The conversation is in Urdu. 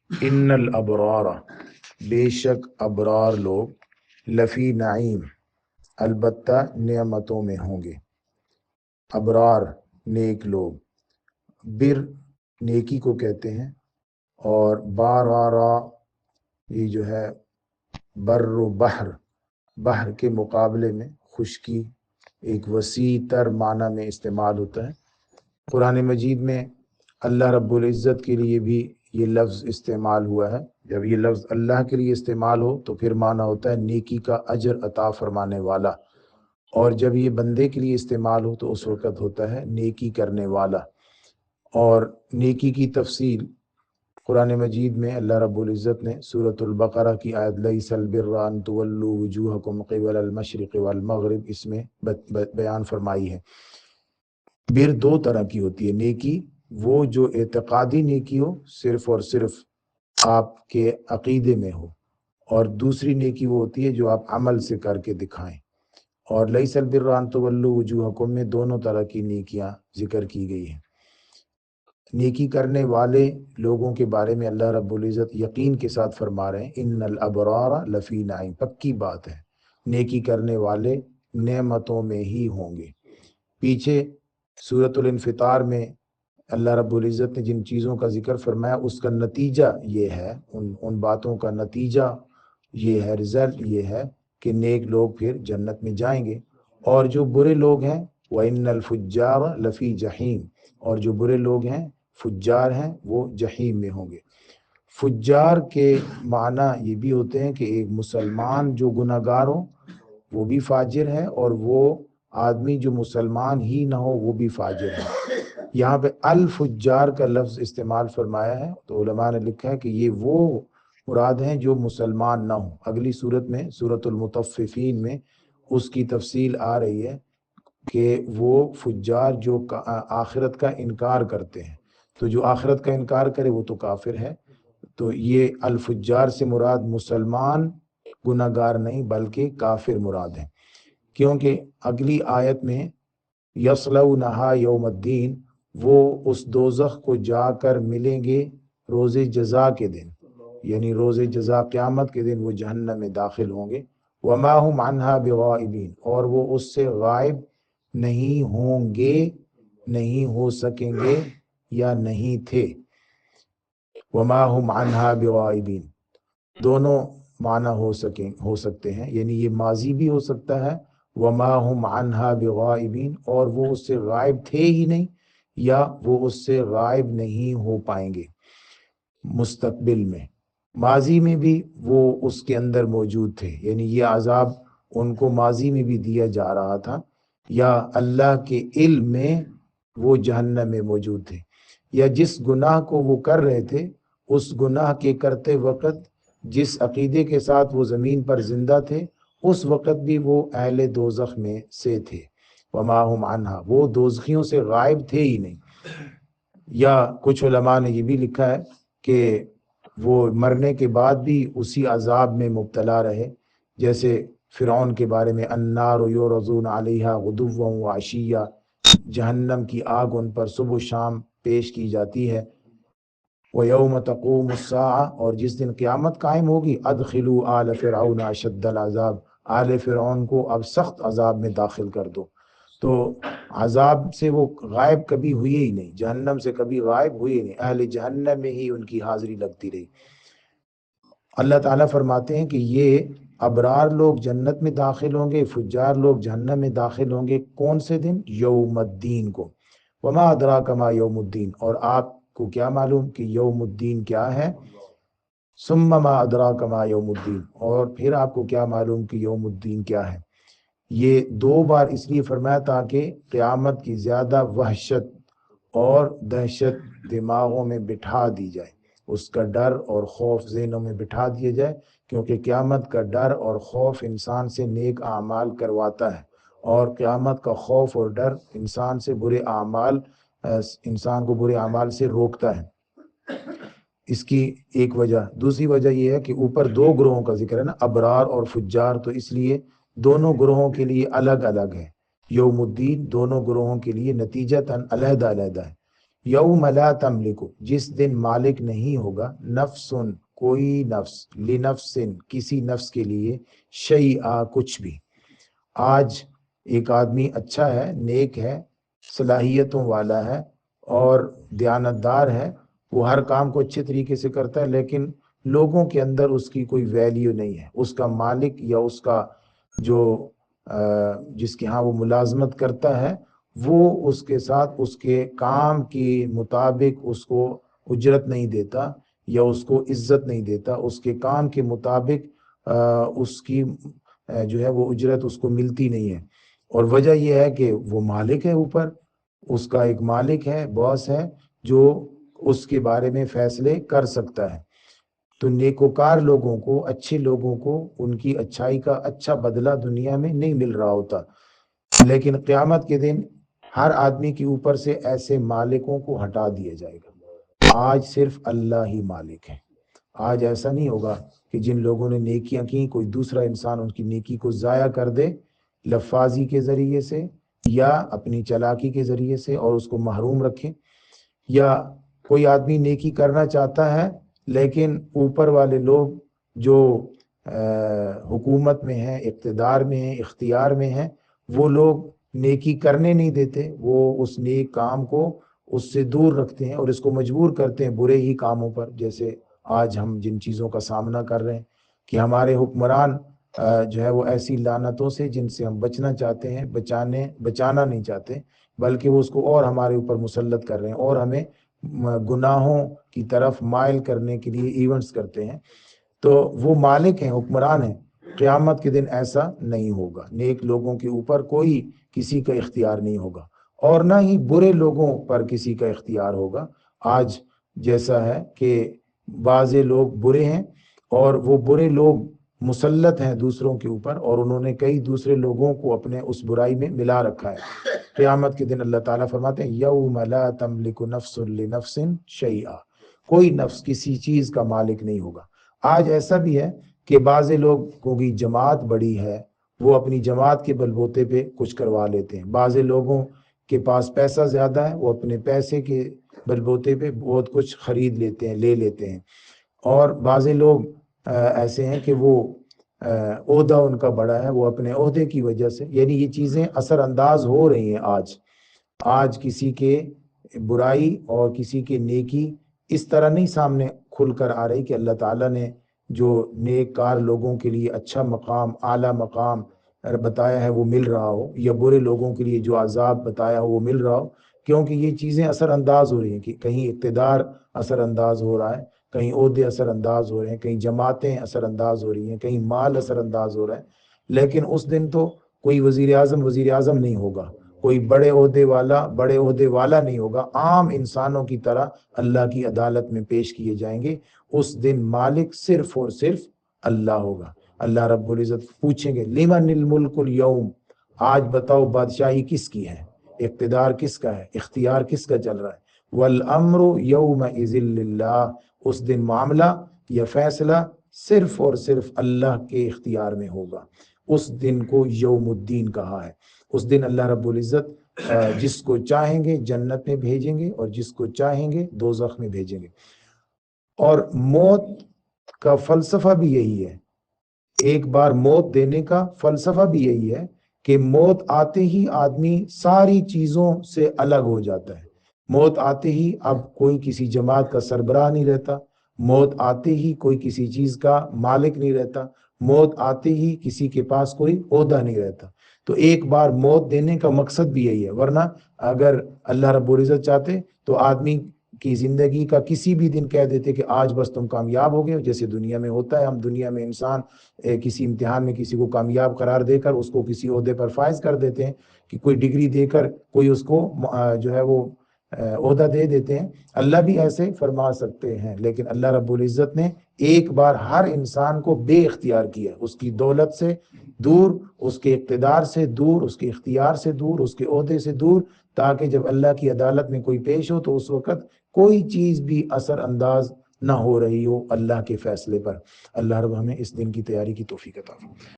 ان الابرار، بے شک ابرار لوگ، لفی نعیم، البتہ نعمتوں میں ہوں گے۔ ابرار نیک لوگ، بر نیکی کو کہتے ہیں، اور بارارا یہ جو ہے بر و بحر، بحر کے مقابلے میں خشکی ایک وسیع تر معنی میں استعمال ہوتا ہے۔ قرآن مجید میں اللہ رب العزت کے لیے بھی یہ لفظ استعمال ہوا ہے۔ جب یہ لفظ اللہ کے لیے استعمال ہو تو پھر معنی ہوتا ہے نیکی کا اجر عطا فرمانے والا، اور جب یہ بندے کے لیے استعمال ہو تو اس وقت ہوتا ہے نیکی کرنے والا۔ اور نیکی کی تفصیل قرآن مجید میں اللہ رب العزت نے سورۃ البقرہ کی آیت لیس البر ان تولوا وجوہکم قبل المشرق والمغرب اس میں بیان فرمائی ہے۔ بر دو طرح کی ہوتی ہے نیکی، وہ جو اعتقادی نیکی ہو، صرف اور صرف آپ کے عقیدے میں ہو، اور دوسری نیکی وہ ہوتی ہے جو آپ عمل سے کر کے دکھائیں۔ اور لیس البر ان تولوا وجوہکم میں دونوں طرح کی نیکیاں ذکر کی گئی ہیں۔ نیکی کرنے والے لوگوں کے بارے میں اللہ رب العزت یقین کے ساتھ فرما رہے ہیں ان الابرار لفی نعیم، پکی بات ہے نیکی کرنے والے نعمتوں میں ہی ہوں گے۔ پیچھے سورۃ الانفطار میں اللہ رب العزت نے جن چیزوں کا ذکر فرمایا اس کا نتیجہ یہ ہے، ان باتوں کا نتیجہ یہ ہے، رزلٹ یہ ہے کہ نیک لوگ پھر جنت میں جائیں گے، اور جو برے لوگ ہیں وَإِنَّ الْفُجَّارَ لَفِي جَحِيمٍ، اور جو برے لوگ ہیں فجار ہیں وہ جہیم میں ہوں گے۔ فجار کے معنی یہ بھی ہوتے ہیں کہ ایک مسلمان جو گناہ گار ہو وہ بھی فاجر ہے، اور وہ آدمی جو مسلمان ہی نہ ہو وہ بھی فاجر ہے۔ یہاں پہ الفجار کا لفظ استعمال فرمایا ہے تو علماء نے لکھا ہے کہ یہ وہ مراد ہیں جو مسلمان نہ ہوں۔ اگلی صورت میں سورۃ المطففین میں اس کی تفصیل آ رہی ہے کہ وہ فجار جو آخرت کا انکار کرتے ہیں، تو جو آخرت کا انکار کرے وہ تو کافر ہے۔ تو یہ الفجار سے مراد مسلمان گناہ گار نہیں بلکہ کافر مراد ہے، کیونکہ اگلی آیت میں یصلونہا یوم الدین، وہ اس دوزخ کو جا کر ملیں گے روز جزا کے دن، یعنی روز جزا قیامت کے دن وہ جہنم میں داخل ہوں گے۔ وما ہم عنہا بغائبین، اور وہ اس سے غائب نہیں ہوں گے، نہیں ہو سکیں گے یا نہیں تھے۔ وما ہم عنہا بغائبین دونوں معنی ہو سکتے ہیں، یعنی یہ ماضی بھی ہو سکتا ہے وما ہم عنہا بغائبین، اور وہ اس سے غائب تھے ہی نہیں، یا وہ اس سے غائب نہیں ہو پائیں گے مستقبل میں۔ ماضی میں بھی وہ اس کے اندر موجود تھے، یعنی یہ عذاب ان کو ماضی میں بھی دیا جا رہا تھا، یا اللہ کے علم میں وہ جہنم میں موجود تھے، یا جس گناہ کو وہ کر رہے تھے اس گناہ کے کرتے وقت جس عقیدے کے ساتھ وہ زمین پر زندہ تھے اس وقت بھی وہ اہل دوزخ میں سے تھے۔ وما ہم عنہا، وہ دوزخیوں سے غائب تھے ہی نہیں۔ یا کچھ علماء نے یہ بھی لکھا ہے کہ وہ مرنے کے بعد بھی اسی عذاب میں مبتلا رہے، جیسے فرعون کے بارے میں النار یعرضون علیہا غدوا وعشیا، جہنم کی آگ ان پر صبح و شام پیش کی جاتی ہے۔ وَيَوْمَ تَقُومُ السَّاعَةُ، اور جس دن قیامت قائم ہوگی ادخلوا آل فرعون اشد العذاب، آل فرعون کو اب سخت عذاب میں داخل کر دو۔ تو عذاب سے وہ غائب کبھی ہوئے ہی نہیں، جہنم سے کبھی غائب ہوئے ہی نہیں، اہل جہنم میں ہی ان کی حاضری لگتی رہی۔ اللہ تعالیٰ فرماتے ہیں کہ یہ ابرار لوگ جنت میں داخل ہوں گے، فجار لوگ جہنم میں داخل ہوں گے کون سے دن؟ یوم الدین کو۔ وما ادراک ما یوم الدین، اور آپ کو کیا معلوم کہ یوم الدین کیا ہے؟ ثم ما ادراک ما یوم الدین، اور پھر آپ کو کیا معلوم کہ یوم الدین کیا ہے؟ یہ دو بار اس لیے فرمایا تاکہ قیامت کی زیادہ وحشت اور دہشت دماغوں میں بٹھا دی جائے، اس کا ڈر اور خوف ذہنوں میں بٹھا دیا جائے، کیونکہ قیامت کا ڈر اور خوف انسان سے نیک اعمال کرواتا ہے، اور قیامت کا خوف اور ڈر انسان سے برے اعمال، انسان کو برے اعمال سے روکتا ہے۔ اس کی ایک وجہ، دوسری وجہ یہ ہے کہ اوپر دو گروہوں کا ذکر ہے نا، ابرار اور فجار، تو اس لیے دونوں گروہوں کے لیے الگ الگ ہے۔ یوم الدین دونوں گروہوں کے لیے نتیجتاً علیحدہ علیحدہ ہے۔ یوم لا تملک، جس دن مالک نہیں ہوگا نفس، کوئی نفس، لنفس، کسی نفس کے لیے، شیئا، کچھ بھی۔ آج ایک آدمی اچھا ہے، نیک ہے، صلاحیتوں والا ہے اور دیانتدار ہے، وہ ہر کام کو اچھے طریقے سے کرتا ہے، لیکن لوگوں کے اندر اس کی کوئی ویلیو نہیں ہے۔ اس کا مالک یا اس کا جو جس کے ہاں وہ ملازمت کرتا ہے، وہ اس کے ساتھ اس کے کام کے مطابق اس کو اجرت نہیں دیتا یا اس کو عزت نہیں دیتا، اس کے کام کے مطابق اس کی جو ہے وہ اجرت اس کو ملتی نہیں ہے۔ اور وجہ یہ ہے کہ وہ مالک ہے، اوپر اس کا ایک مالک ہے، باس ہے، جو اس کے بارے میں فیصلے کر سکتا ہے۔ تو نیکوکار لوگوں کو، اچھے لوگوں کو ان کی اچھائی کا اچھا بدلہ دنیا میں نہیں مل رہا ہوتا، لیکن قیامت کے دن ہر آدمی کے اوپر سے ایسے مالکوں کو ہٹا دیا جائے گا۔ آج صرف اللہ ہی مالک ہے۔ آج ایسا نہیں ہوگا کہ جن لوگوں نے نیکیاں کی، کوئی دوسرا انسان ان کی نیکی کو ضائع کر دے لفاظی کے ذریعے سے یا اپنی چالاکی کے ذریعے سے اور اس کو محروم رکھے، یا کوئی آدمی نیکی کرنا چاہتا ہے لیکن اوپر والے لوگ جو حکومت میں ہیں، اقتدار میں ہیں، اختیار میں ہیں، وہ لوگ نیکی کرنے نہیں دیتے، وہ اس نیک کام کو اس سے دور رکھتے ہیں اور اس کو مجبور کرتے ہیں برے ہی کاموں پر۔ جیسے آج ہم جن چیزوں کا سامنا کر رہے ہیں کہ ہمارے حکمران جو ہے وہ ایسی لعنتوں سے جن سے ہم بچنا چاہتے ہیں، بچانا نہیں چاہتے، بلکہ وہ اس کو اور ہمارے اوپر مسلط کر رہے ہیں اور ہمیں گناہوں کی طرف مائل کرنے کے لیے ایونٹس کرتے ہیں۔ تو وہ مالک ہیں، حکمران ہیں۔ قیامت کے دن ایسا نہیں ہوگا، نیک لوگوں کے اوپر کوئی کسی کا اختیار نہیں ہوگا اور نہ ہی برے لوگوں پر کسی کا اختیار ہوگا۔ آج جیسا ہے کہ بعض لوگ برے ہیں اور وہ برے لوگ مسلط ہیں دوسروں کے اوپر، اور انہوں نے کئی دوسرے لوگوں کو اپنے اس برائی میں ملا رکھا ہے۔ قیامت کے دن اللہ تعالیٰ فرماتے ہیں یوم لا تملک نفس لنفس شیئا، کوئی نفس کسی چیز کا مالک نہیں ہوگا۔ آج ایسا بھی ہے کہ بعض لوگوں کی جماعت بڑی ہے، وہ اپنی جماعت کے بل بوتے پہ کچھ کروا لیتے ہیں۔ بعض لوگوں کے پاس پیسہ زیادہ ہے، وہ اپنے پیسے کے بل بوتے پہ بہت کچھ خرید لیتے ہیں، لے لیتے ہیں۔ اور بعض لوگ ایسے ہیں کہ وہ عہدہ ان کا بڑا ہے، وہ اپنے عہدے کی وجہ سے، یعنی یہ چیزیں اثر انداز ہو رہی ہیں۔ آج کسی کے برائی اور کسی کے نیکی اس طرح نہیں سامنے کھل کر آ رہی کہ اللہ تعالیٰ نے جو نیک کار لوگوں کے لیے اچھا مقام، اعلیٰ مقام بتایا ہے وہ مل رہا ہو، یا برے لوگوں کے لیے جو عذاب بتایا ہو وہ مل رہا ہو، کیونکہ یہ چیزیں اثر انداز ہو رہی ہیں کہ کہیں اقتدار اثر انداز ہو رہا ہے، کہیں عہدے اثر انداز ہو رہے ہیں، کہیں جماعتیں اثر انداز ہو رہی ہیں، کہیں مال اثر انداز ہو رہا ہے۔ لیکن اس دن تو کوئی وزیر اعظم نہیں ہوگا، کوئی بڑے عہدے والا نہیں ہوگا، عام انسانوں کی طرح اللہ کی عدالت میں پیش کیے جائیں گے۔ اس دن مالک صرف اور صرف اللہ ہوگا۔ اللہ رب العزت پوچھیں گے لمن الملک اليوم، آج بتاؤ بادشاہی کس کی ہے، اقتدار کس کا ہے، اختیار کس کا چل رہا ہے۔ والامر یومئذ للہ، اس دن معاملہ یا فیصلہ صرف اور صرف اللہ کے اختیار میں ہوگا۔ اس دن کو یوم الدین کہا ہے۔ اس دن اللہ رب العزت جس کو چاہیں گے جنت میں بھیجیں گے اور جس کو چاہیں گے دوزخ میں بھیجیں گے۔ اور موت کا فلسفہ بھی یہی ہے، ایک بار موت دینے کا فلسفہ بھی یہی ہے کہ موت آتے ہی آدمی ساری چیزوں سے الگ ہو جاتا ہے۔ موت آتے ہی اب کوئی کسی جماعت کا سربراہ نہیں رہتا، موت آتے ہی کوئی کسی چیز کا مالک نہیں رہتا، موت آتے ہی کسی کے پاس کوئی عہدہ نہیں رہتا۔ تو ایک بار موت دینے کا مقصد بھی یہی ہے، ورنہ اگر اللہ رب العزت چاہتے تو آدمی کی زندگی کا کسی بھی دن کہہ دیتے کہ آج بس تم کامیاب ہو گئے، جیسے دنیا میں ہوتا ہے۔ ہم دنیا میں انسان کسی امتحان میں کسی کو کامیاب قرار دے کر اس کو کسی عہدے پر فائز کر دیتے ہیں، کہ کوئی ڈگری دے کر کوئی اس کو جو ہے وہ عہدہ دے دیتے ہیں۔ اللہ بھی ایسے فرما سکتے ہیں، لیکن اللہ رب العزت نے ایک بار ہر انسان کو بے اختیار کیا، اس کی دولت سے دور، اس کے اقتدار سے دور، اس کے اختیار سے دور، اس کے عہدے سے دور، تاکہ جب اللہ کی عدالت میں کوئی پیش ہو تو اس وقت کوئی چیز بھی اثر انداز نہ ہو رہی ہو اللہ کے فیصلے پر۔ اللہ رب ہمیں اس دن کی تیاری کی توفیق عطا فرمائے۔